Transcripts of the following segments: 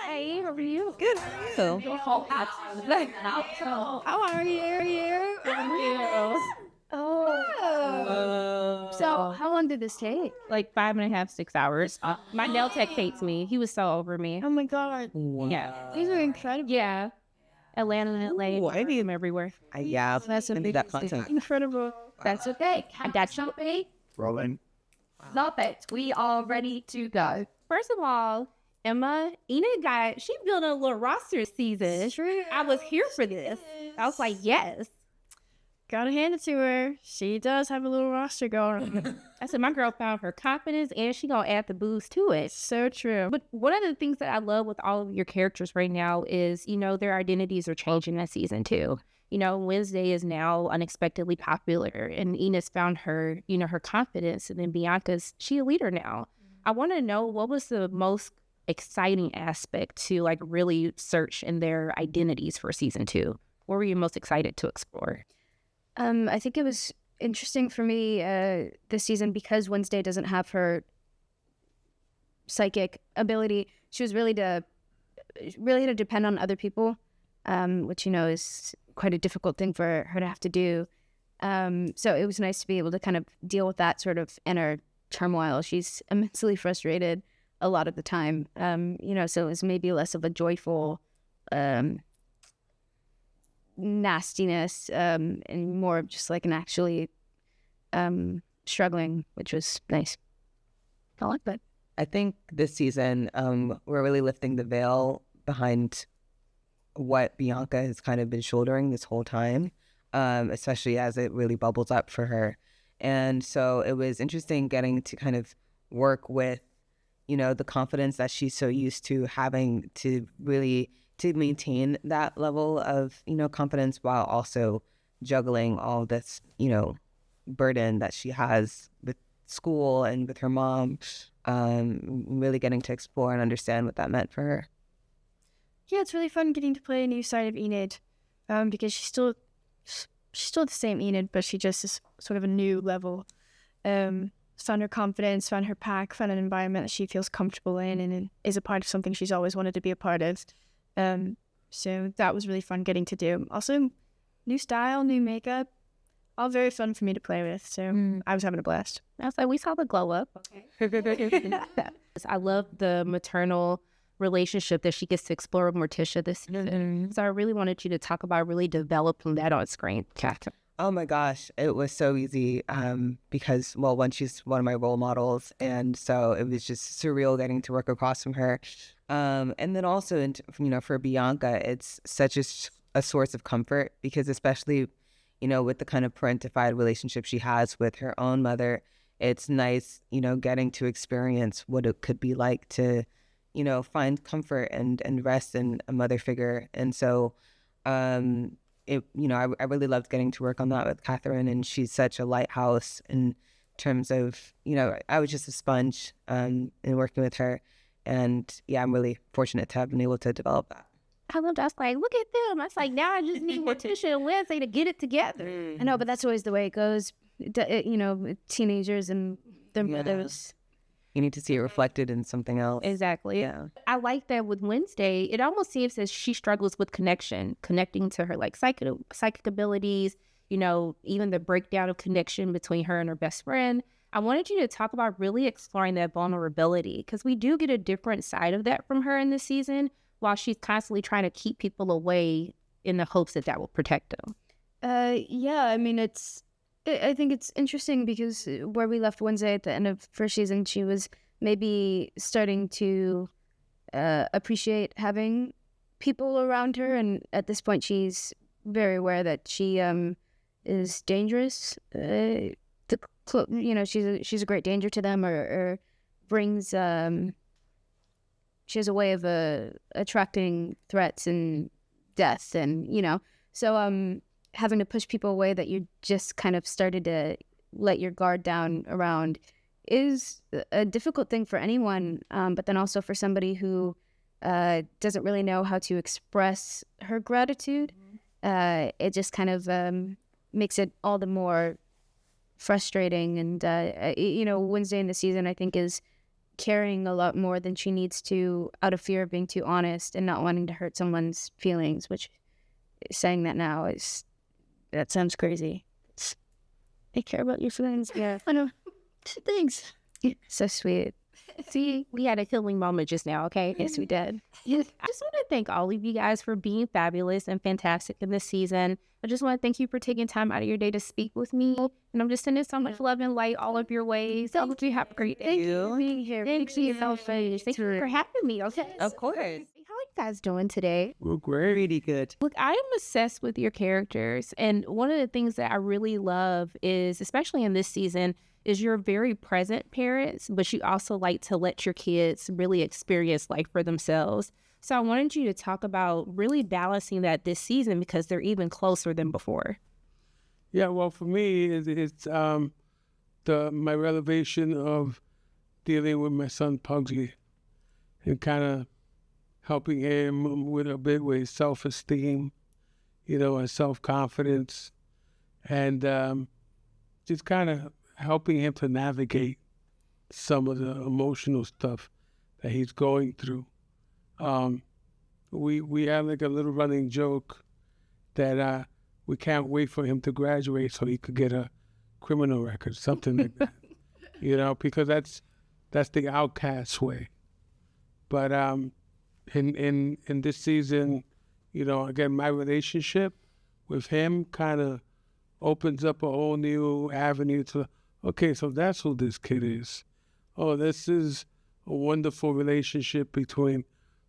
Hey, how are you? Good. How are you? How are you? Oh. So, how long did this take? Like 5.5, 6 hours. My nail tech hates me. He was so over me. Oh my God. Yeah. These are incredible. Yeah. Atlanta and LA. Ooh, I need him everywhere. Yeah, That's I need that amazing. content. Incredible. That's okay. I got you. Rolling. Love it. We are ready to go. First of all, she built a little roster this season. True. I was here for this. I was like, yes. Gotta hand it to her. She does have a little roster going. I said, my girl found her confidence and she gonna add the booze to it. So true. But one of the things that I love with all of your characters right now is, their identities are changing that season too. Wednesday is now unexpectedly popular and Enos found her, her confidence. And then Bianca's, she a leader now. I want to know, what was the most exciting aspect to like really search in their identities for season 2? What were you most excited to explore? I think it was interesting for me this season because Wednesday doesn't have her psychic ability. She was really had to depend on other people, which is quite a difficult thing for her to have to do. So it was nice to be able to kind of deal with that sort of inner turmoil. She's immensely frustrated a lot of the time, so it was maybe less of a joyful nastiness and more of just like an actually struggling, which was nice. I like that. I think this season, we're really lifting the veil behind what Bianca has kind of been shouldering this whole time, especially as it really bubbles up for her. And so it was interesting getting to kind of work with, the confidence that she's so used to having to really to maintain that level of, confidence while also juggling all this, burden that she has with school and with her mom, really getting to explore and understand what that meant for her. Yeah, it's really fun getting to play a new side of Enid, because she's still the same Enid, but she just is sort of a new level. Found her confidence, found her pack, found an environment that she feels comfortable in and is a part of something she's always wanted to be a part of. So that was really fun getting to do. Also, new style, new makeup, all very fun for me to play with. So I was having a blast. I was like, we saw the glow up. Okay. I love the maternal relationship that she gets to explore with Morticia this season. So I really wanted you to talk about really developing that on screen, Catherine. Oh my gosh, it was so easy because, well, one, she's one of my role models, and so it was just surreal getting to work across from her. And then also, for Bianca, it's such a source of comfort because especially, with the kind of parentified relationship she has with her own mother, it's nice, getting to experience what it could be like to, find comfort and rest in a mother figure. And so, I really loved getting to work on that with Catherine, and she's such a lighthouse in terms of, I was just a sponge in working with her. And yeah, I'm really fortunate to have been able to develop that. I was like, look at them. I was like, now I just need Morticia and Wednesday to get it together. I know, but that's always the way it goes. Teenagers and their mothers. You need to see it reflected in something else. Exactly. Yeah. I like that with Wednesday. It almost seems as she struggles with connecting to her like psychic abilities, even the breakdown of connection between her and her best friend. I wanted you to talk about really exploring that vulnerability because we do get a different side of that from her in this season while she's constantly trying to keep people away in the hopes that will protect them. Yeah, I mean, I think it's interesting because where we left Wednesday at the end of first season, she was maybe starting to appreciate having people around her. And at this point, she's very aware that she is dangerous. She's a great danger to them or brings... she has a way of attracting threats and death and, so having to push people away that you just kind of started to let your guard down around is a difficult thing for anyone, but then also for somebody who doesn't really know how to express her gratitude. It just kind of makes it all the more frustrating. And, Wednesday in the season, I think, is caring a lot more than she needs to out of fear of being too honest and not wanting to hurt someone's feelings, which saying that now that sounds crazy. They care about your feelings. Yeah. I know. Thanks. So sweet. See, we had a healing moment just now, okay? Yes, we did. I just want to thank all of you guys for being fabulous and fantastic in this season. I just want to thank you for taking time out of your day to speak with me. And I'm just sending so much love and light all of your ways. I hope you have a great day. Thank you for being here. Thank you so much. Thank you for having me, okay? Of course. How are you guys doing today? We're great. Really good. Look, I am obsessed with your characters. And one of the things that I really love is, especially in this season, is you're very present parents, but you also like to let your kids really experience life for themselves. So I wanted you to talk about really balancing that this season because they're even closer than before. Yeah, well, for me, it's my revelation of dealing with my son Pugsley and kind of helping him with a bit with self-esteem, and self-confidence, and just kind of helping him to navigate some of the emotional stuff that he's going through. We have like a little running joke that we can't wait for him to graduate so he could get a criminal record, something like that. Because that's the outcast way. But in this season, again, my relationship with him kind of opens up a whole new avenue to, okay, so that's who this kid is. Oh, this is a wonderful relationship between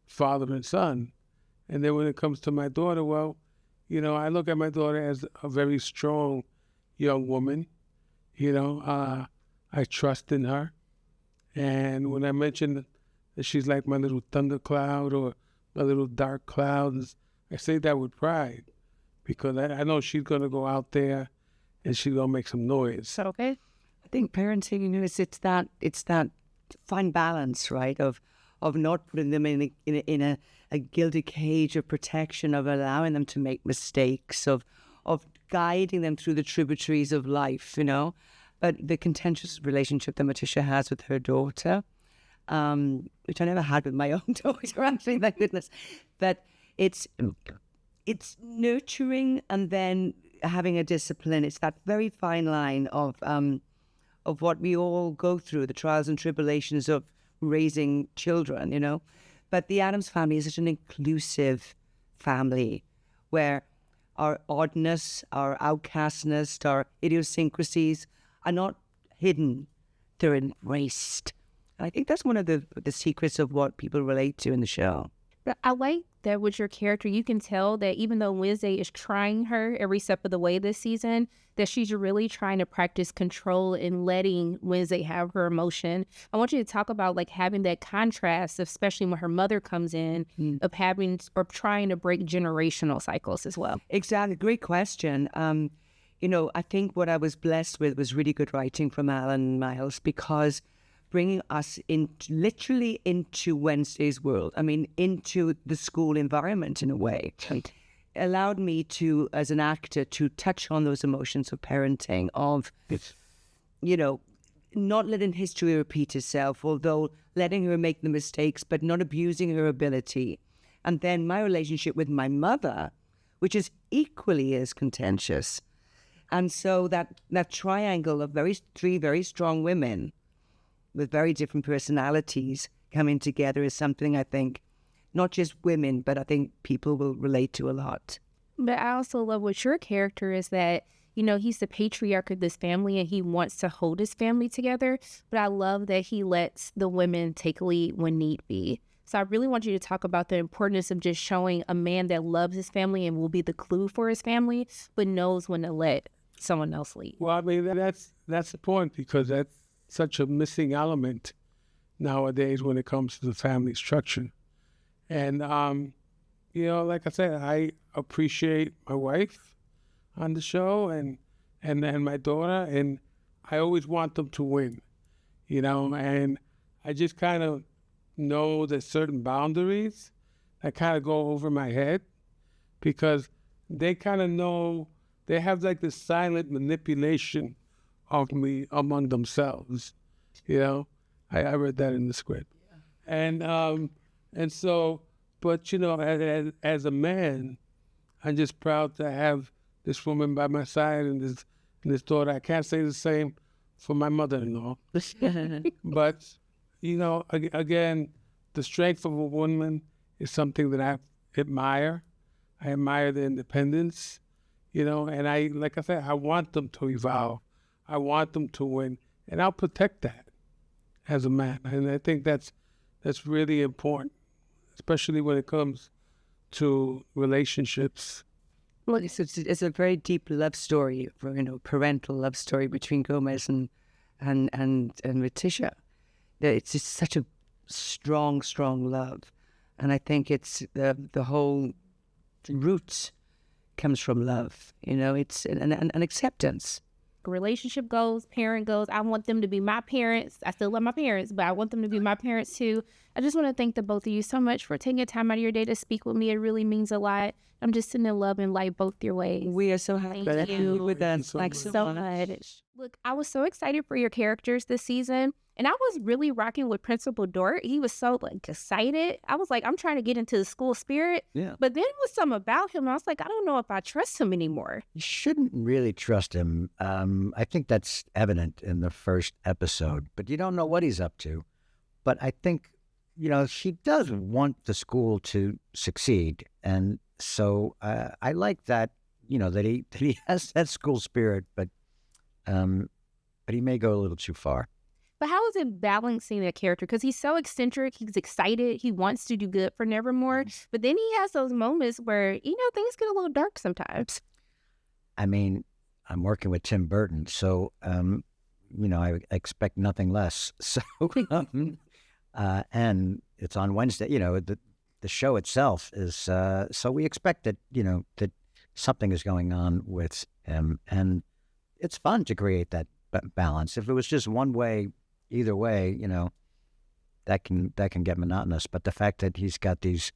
father and son. And then when it comes to my daughter, well, I look at my daughter as a very strong young woman. I trust in her. And when I mentioned that she's like my little thundercloud or my little dark cloud, I say that with pride because I know she's going to go out there and she's going to make some noise. Okay. I think parenting, it's that fine balance, right? Of not putting them in a gilded cage of protection, of allowing them to make mistakes, of guiding them through the tributaries of life, But the contentious relationship that Matisha has with her daughter, which I never had with my own daughter, actually, thank goodness. But it's nurturing and then having a discipline. It's that very fine line of what we all go through, the trials and tribulations of raising children, But the Addams family is such an inclusive family where our oddness, our outcastness, our idiosyncrasies are not hidden. They're embraced. And I think that's one of the secrets of what people relate to in the show. But I like that with your character, you can tell that even though Wednesday is trying her every step of the way this season, that she's really trying to practice control and letting Wednesday have her emotion. I want you to talk about like having that contrast, especially when her mother comes in, of having or trying to break generational cycles as well. Exactly. Great question. I think what I was blessed with was really good writing from Alan Miles because bringing us literally into Wednesday's world, into the school environment in a way, allowed me to, as an actor, to touch on those emotions of parenting, of, not letting history repeat itself, although letting her make the mistakes, but not abusing her ability. And then my relationship with my mother, which is equally as contentious. And so that triangle of three very strong women with very different personalities coming together is something I think not just women, but I think people will relate to a lot. But I also love what your character is that, he's the patriarch of this family and he wants to hold his family together. But I love that he lets the women take lead when need be. So I really want you to talk about the importance of just showing a man that loves his family and will be the glue for his family, but knows when to let someone else lead. Well, that's the point because that's such a missing element nowadays when it comes to the family structure. And, like I said, I appreciate my wife on the show and my daughter, and I always want them to win, and I just kind of know there's certain boundaries that kind of go over my head because they kind of know, they have like this silent manipulation of me among themselves, I read that in the script. And so, but as a man, I'm just proud to have this woman by my side and this daughter. I can't say the same for my mother-in-law. But, again, the strength of a woman is something that I admire. I admire the independence, and like I said, I want them to evolve. I want them to win, and I'll protect that as a man. And I think that's really important, especially when it comes to relationships. Well, it's a very deep love story, parental love story between Gomez and Letitia. It's just such a strong love, and I think it's the whole roots comes from love. It's an acceptance. Relationship goals, parent goals. I want them to be my parents. I still love my parents, but I want them to be my parents too. I just want to thank the both of you so much for taking time out of your day to speak with me. It really means a lot. I'm just sending love and light both your ways. We are so happy Thank to have you with us. so much. Look, I was so excited for your characters this season, and I was really rocking with Principal Dort. He was so excited. I was like, I'm trying to get into the school spirit. Yeah. But then there was something about him. I was like, I don't know if I trust him anymore. You shouldn't really trust him. I think that's evident in the first episode, but you don't know what he's up to. But I think, she does want the school to succeed. And so I like that, that he has that school spirit, but he may go a little too far. But how is it balancing that character? Because he's so eccentric, he's excited, he wants to do good for Nevermore, but then he has those moments where, things get a little dark sometimes. I mean, I'm working with Tim Burton, so, I expect nothing less. So, and it's on Wednesday, the show itself is, so we expect that, that something is going on with him, and it's fun to create that balance. If it was just one way, either way, that can get monotonous. But the fact that he's got these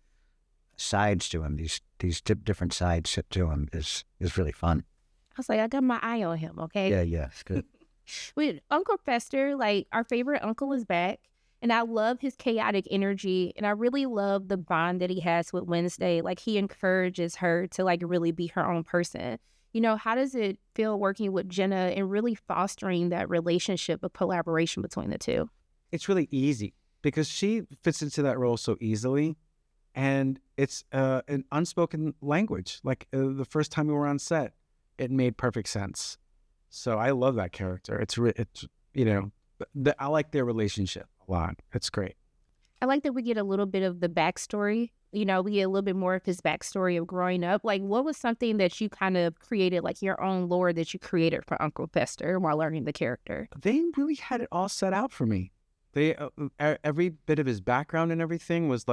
sides to him, these different sides to him is really fun. I was like, I got my eye on him, okay? Yeah, it's good. With Uncle Fester, our favorite uncle is back, and I love his chaotic energy, and I really love the bond that he has with Wednesday. He encourages her to really be her own person. How does it feel working with Jenna and really fostering that relationship of collaboration between the two? It's really easy because she fits into that role so easily, and it's an unspoken language. The first time we were on set, it made perfect sense. So I love that character. I like their relationship a lot. It's great. I like that we get a little bit of the backstory. We get a little bit more of his backstory of growing up. What was something that you kind of created, your own lore that you created for Uncle Fester while learning the character? They really had it all set out for me. They every bit of his background and everything was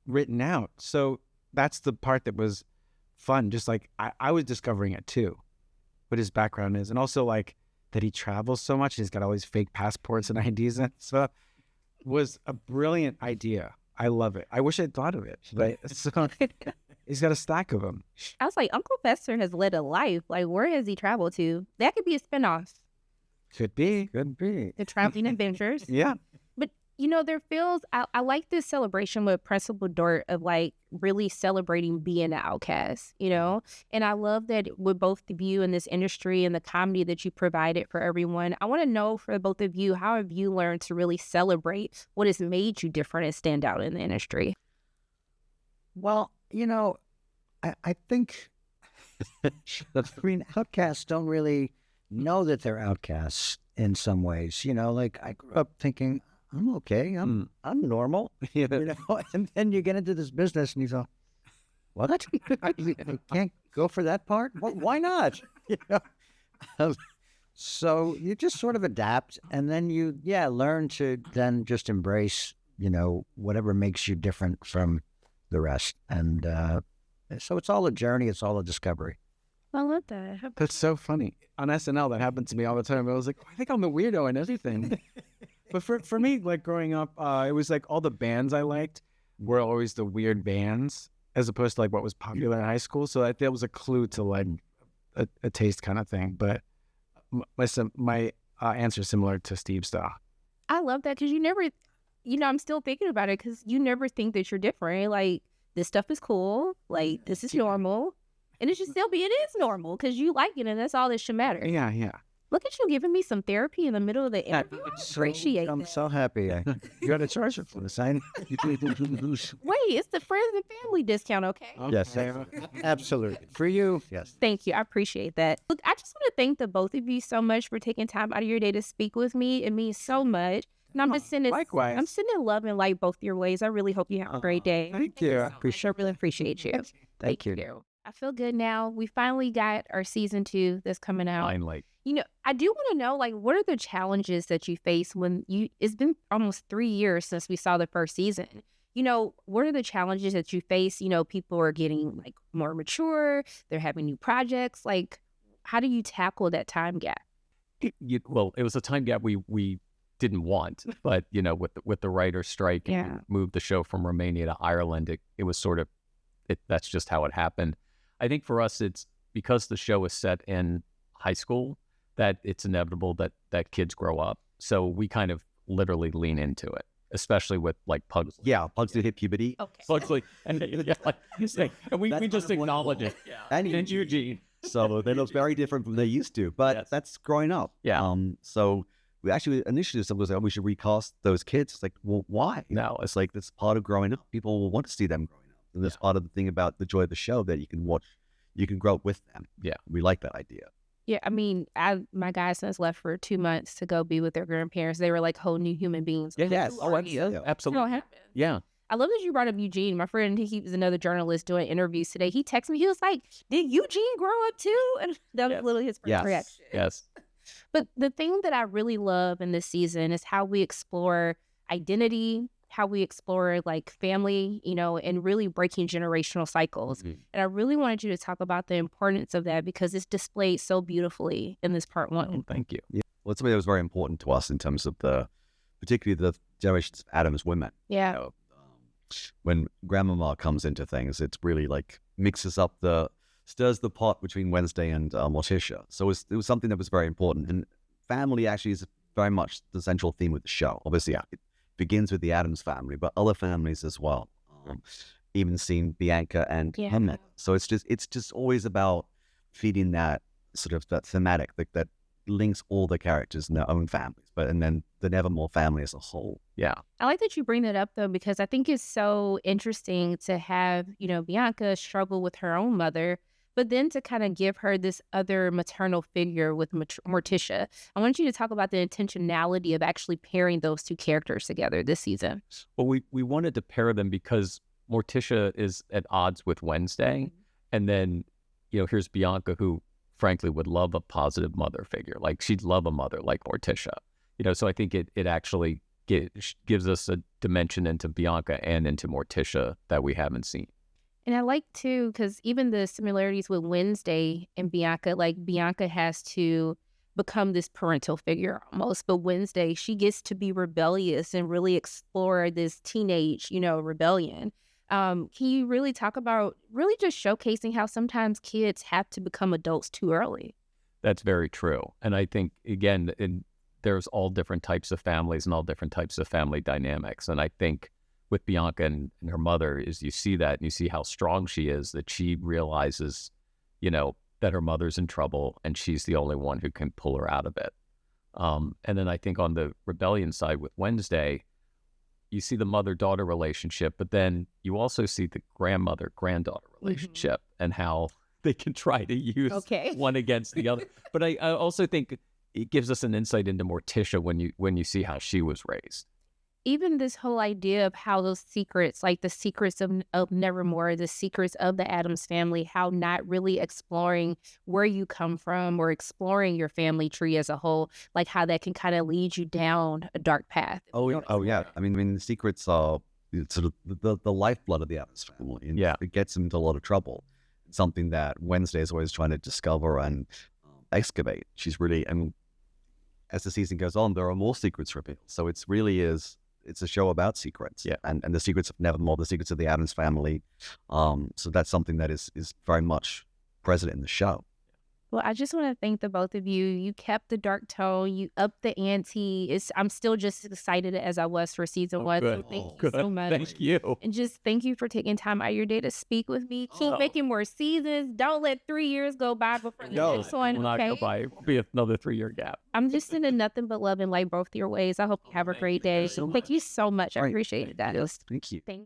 written out. So that's the part that was fun. Just I was discovering it too, what his background is, and also that he travels so much. He's got all these fake passports and IDs and stuff. Was a brilliant idea. I love it. I wish I'd thought of it. But he's got a stack of them. I was like, Uncle Fester has led a life. Where has he traveled to? That could be a spinoff. Could be. The Traveling Adventures. Yeah. But, there feels, I like this celebration with Principal Dort of really celebrating being an outcast, And I love that with both of you in this industry and the comedy that you provided for everyone. I want to know for both of you, how have you learned to really celebrate what has made you different and stand out in the industry? Well, I think outcasts don't really know that they're outcasts in some ways. I grew up thinking, I'm okay. I'm normal. And then you get into this business and you go, what? I can't go for that part? Well, why not? So you just sort of adapt, and then you learn to then just embrace, whatever makes you different from the rest. And so it's all a journey. It's all a discovery. I love that. That's so funny. On SNL, that happened to me all the time. I was like, I think I'm the weirdo and everything. But for me, growing up, it was all the bands I liked were always the weird bands, as opposed to what was popular in high school. So that was a clue to a taste kind of thing. But my answer is similar to Steve's style. I love that because you never, I'm still thinking about it because you never think that you're different. Like, this stuff is cool. Like, this is normal. And it should still be, it is normal because you like it and that's all that should matter. Yeah, yeah. Look at you giving me some therapy in the middle of the interview. I appreciate I'm that. so happy. You got to charge it for The sign. Wait, it's the friends and family discount, okay? Yes, absolutely. For you, yes. Thank you. I appreciate that. Look, I just want to thank the both of you so much for taking time out of your day to speak with me. It means so much. And I'm just sending, Likewise. I'm sending love and light both your ways. I really hope you have a great day. Thank you. I really appreciate you. Thank you. I feel good now. We finally got our season 2 that's coming out. Finally. I do want to know, like, what are the challenges that you face when it's been almost 3 years since we saw the first season. What are the challenges that you face? People are getting like more mature. They're having new projects. Like, how do you tackle that time gap? Well, it was a time gap we didn't want, but with the writer's strike, and we moved the show from Romania to Ireland. It was sort of that's just how it happened. I think for us, it's because the show is set in high school that it's inevitable that kids grow up. So we kind of literally lean into it, especially with like Pugsley. Yeah, Pugsley hit puberty. Okay. Pugsley, and we just acknowledge it. Yeah. And Eugene. So they look very different from they used to, but that's growing up. Yeah. So we actually initially someone was like, oh, we should recast those kids. It's like, well, why? No, It's like that's part of growing up. People will want to see them growing up, and that's part of the thing about the joy of the show that you can watch. You can grow up with them. Yeah, we like that idea. Yeah, I mean, my guys left for 2 months to go be with their grandparents. They were like whole new human beings. Yes. Oh, absolutely. Yeah. I love that you brought up Eugene. My friend, he was another journalist doing interviews today. He texted me. He was like, "Did Eugene grow up too?" And that was literally his first reaction. Yes. But the thing that I really love in this season is how we explore identity, how we explore like family, and really breaking generational cycles. Mm-hmm. And I really wanted you to talk about the importance of that because it's displayed so beautifully in this part 1. Oh, thank you. Yeah. Well, it's something that was very important to us in terms of particularly the generations of Adam's women. Yeah. When Grandmama comes into things, it's really like stirs the pot between Wednesday and Morticia. So it was something that was very important. And family actually is very much the central theme of the show. Obviously, it begins with the Addams family, but other families as well. Even seeing Bianca and Hemmet. So it's just always about feeding that sort of that thematic that links all the characters in their own families, and then the Nevermore family as a whole. Yeah. I like that you bring that up though, because I think it's so interesting to have, Bianca struggle with her own mother, but then to kind of give her this other maternal figure with Morticia. I want you to talk about the intentionality of actually pairing those two characters together this season. Well, we wanted to pair them because Morticia is at odds with Wednesday. And then, here's Bianca, who frankly would love a positive mother figure. Like she'd love a mother like Morticia. So I think it actually gives us a dimension into Bianca and into Morticia that we haven't seen. And I like too, because even the similarities with Wednesday and Bianca, like Bianca has to become this parental figure almost, but Wednesday, she gets to be rebellious and really explore this teenage, rebellion. Can you really talk about really just showcasing how sometimes kids have to become adults too early? That's very true. And I think, again, there's all different types of families and all different types of family dynamics. And I think with Bianca and her mother is you see that and you see how strong she is, that she realizes, that her mother's in trouble and she's the only one who can pull her out of it. And then I think on the rebellion side with Wednesday, you see the mother-daughter relationship, but then you also see the grandmother-granddaughter relationship and how they can try to use one against the other. But I also think it gives us an insight into Morticia when you see how she was raised. Even this whole idea of how those secrets, like the secrets of Nevermore, the secrets of the Addams family, how not really exploring where you come from or exploring your family tree as a whole, like how that can kind of lead you down a dark path. Oh yeah. I mean, the secrets are sort of the lifeblood of the Addams family. And it gets them into a lot of trouble. It's something that Wednesday is always trying to discover and excavate. She's really, and as the season goes on, there are more secrets revealed. So it's a show about secrets, and the secrets of Nevermore, the secrets of the Addams family. So that's something that is very much present in the show. Well, I just want to thank the both of you. You kept the dark tone. You upped the ante. I'm still just as excited as I was for season one. Good. So thank you so much. Thank you. And just thank you for taking time out of your day to speak with me. Keep making more seasons. Don't let 3 years go by before the next one. Will not go Okay? by. It'll be another 3-year gap. I'm just sending nothing but love and light both your ways. I hope you have a great day. Thank you so much. I appreciate that. Thank you. Thank